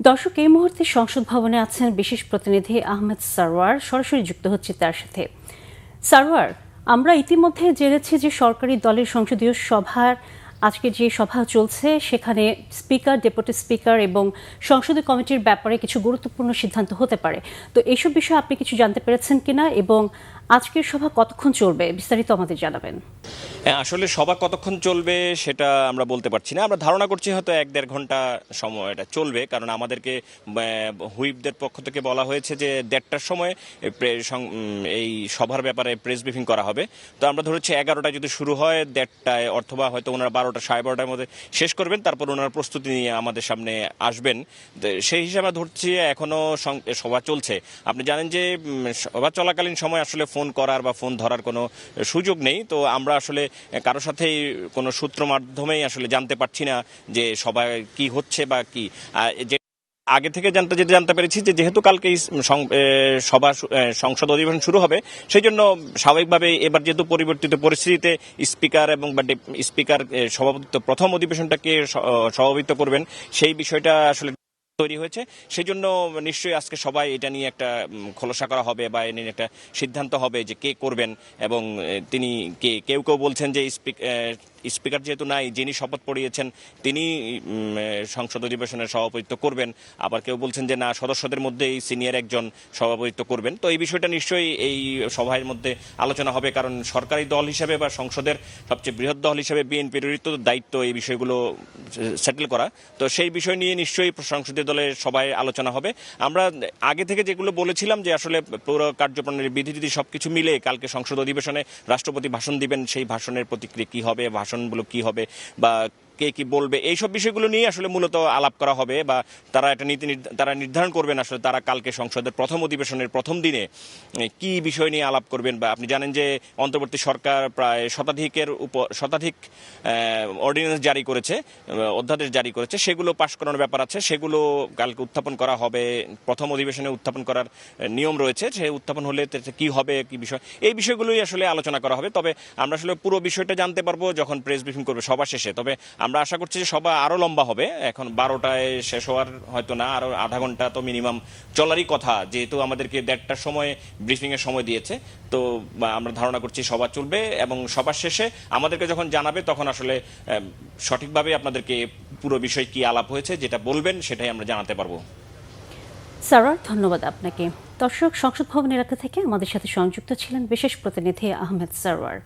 দর্শক, এই মুহূর্তে সংসদ ভবনে আছেন বিশেষ প্রতিনিধি আহমেদ সারওয়ার। সরাসরি যুক্ত হচ্ছে তার সাথে। সারওয়ার, আমরা ইতিমধ্যে জেনেছি যে সরকারি দলের সংসদীয় সভার আজকে যে সভা চলছে সেখানে স্পিকার, ডেপুটি স্পিকার এবং সংসদীয় কমিটির ব্যাপারে কিছু গুরুত্বপূর্ণ সিদ্ধান্ত হতে পারে। তো এইসব বিষয়ে আপনি কিছু জানতে পেরেছেন কিনা এবং আজকের সভা কতক্ষণ চলবে বিস্তারিত আমাদের জানাবেন। হ্যাঁ, আসলে সভা কতক্ষণ চলবে সেটা আমরা বলতে পারছি না। আমরা ধারণা করছি হয়তো 1-1.5 ঘন্টা সময় এটা চলবে, কারণ আমাদেরকে হুইপদের পক্ষ থেকে বলা হয়েছে যে 1:30টার সময় এই সভার ব্যাপারে প্রেস ব্রিফিং করা হবে। তো আমরা ধরেছি 11টায় যদি শুরু হয় 1:30টায়, অথবা হয়তো ওনারা 12টা, 12:30টার মধ্যে শেষ করবেন, তারপর ওনারা প্রস্তুতি নিয়ে আমাদের সামনে আসবেন। সেই হিসাবে ধরছি এখনো সভা চলছে। আপনি জানেন যে সভা চলাকালীন সময় আসলে ফোন করার বা ফোন ধরার কোনো সুযোগ নেই। তো আমরা আসলে কারোর সাথেই কোনো সূত্র মাধ্যমেই আসলে জানতে পারছি না যে সবাই কি হচ্ছে বা কি। যে আগে থেকে জানতে পেরেছি যে যেহেতু কালকে সংসদ অধিবেশন শুরু হবে, সেই জন্য স্বাভাবিকভাবে এবার যেহেতু পরিবর্তিত পরিস্থিতিতে স্পিকার এবং স্পিকার সভাপতিত্ব প্রথম অধিবেশনটাকে সভাপতিত্ব করবেন, সেই বিষয়টা আসলে তৈরি হয়েছে। সেই জন্য নিশ্চয়ই আজকে সবাই এটা নিয়ে একটা খোলসা করা হবে বা এ নিয়ে একটা সিদ্ধান্ত হবে যে কে করবেন। এবং তিনি কেউ বলছেন যে স্পিকার যেহেতু নাই, যিনি শপথ পড়িয়েছেন তিনি সংসদ অধিবেশনের সভাপতিত্ব করবেন। আবার কেউ বলছেন যে না, সদস্যদের মধ্যেই সিনিয়র একজন সভাপতিত্ব করবেন। তো এই বিষয়টা নিশ্চয়ই এই সভার মধ্যে আলোচনা হবে, কারণ সরকারি দল হিসেবে বা সংসদের সবচেয়ে বৃহৎ দল হিসেবে বিএনপির দায়িত্ব এই বিষয়গুলো সেটেল করা। তো সেই বিষয় নিয়ে নিশ্চয়ই সংসদীয় দলের সবাই আলোচনা হবে। আমরা আগে থেকে যেগুলো বলেছিলাম যে আসলে পুরো কার্যপ্রণালীর বিধি যদি সবকিছু মিলে কালকে সংসদ অধিবেশনে রাষ্ট্রপতি ভাষণ দিবেন, সেই ভাষণের প্রতিক্রিয়া কি হবে, ভাষণগুলো কি হবে বা কে কি বলবে, এইসব বিষয়গুলো নিয়ে আসলে মূলত আলাপ করা হবে বা তারা একটা তারা নির্ধারণ করবেন আসলে তারা কালকে সংসদের প্রথম অধিবেশনের প্রথম দিনে কি বিষয় নিয়ে আলাপ করবেন। বা আপনি জানেন যে অন্তর্বর্তী সরকার প্রায় শতাধিক অর্ডিন্যান্স জারি করেছে, অধ্যাদেশ জারি করেছে, সেগুলো পাশ করানোর ব্যাপার আছে। সেগুলো কালকে উত্থাপন করা হবে। প্রথম অধিবেশনে উত্থাপন করার নিয়ম রয়েছে, সে উত্থাপন হলে কি হবে, কি বিষয়, এই বিষয়গুলোই আসলে আলোচনা করা হবে। তবে আমরা আসলে পুরো বিষয়টা জানতে পারবো যখন প্রেস ব্রিফিং করবে সবার শেষে। তবে আমরা আশা করছি যে সভা আরো লম্বা হবে। এখন 12টায় শেষ হওয়ার হয়তো না, আরো আধা ঘন্টা তো মিনিমাম চলারই কথা, যেহেতু আমাদেরকে 1:30টার সময় ব্রিফিং এর সময় দিয়েছে। তো আমরা ধারণা করছি সভা চলবে এবং সবার শেষে আমাদেরকে যখন জানাবে তখন আসলে সঠিকভাবে আপনাদেরকে পুরো বিষয় কি আলাপ হয়েছে যেটা বলবেন সেটাই আমরা জানাতে পারবো। সারওয়ার, ধন্যবাদ আপনাকে। দর্শক, সংসদ ভবন এলাকা থেকে আমাদের সাথে সংযুক্ত ছিলেন বিশেষ প্রতিনিধি আহমেদ সারওয়ার।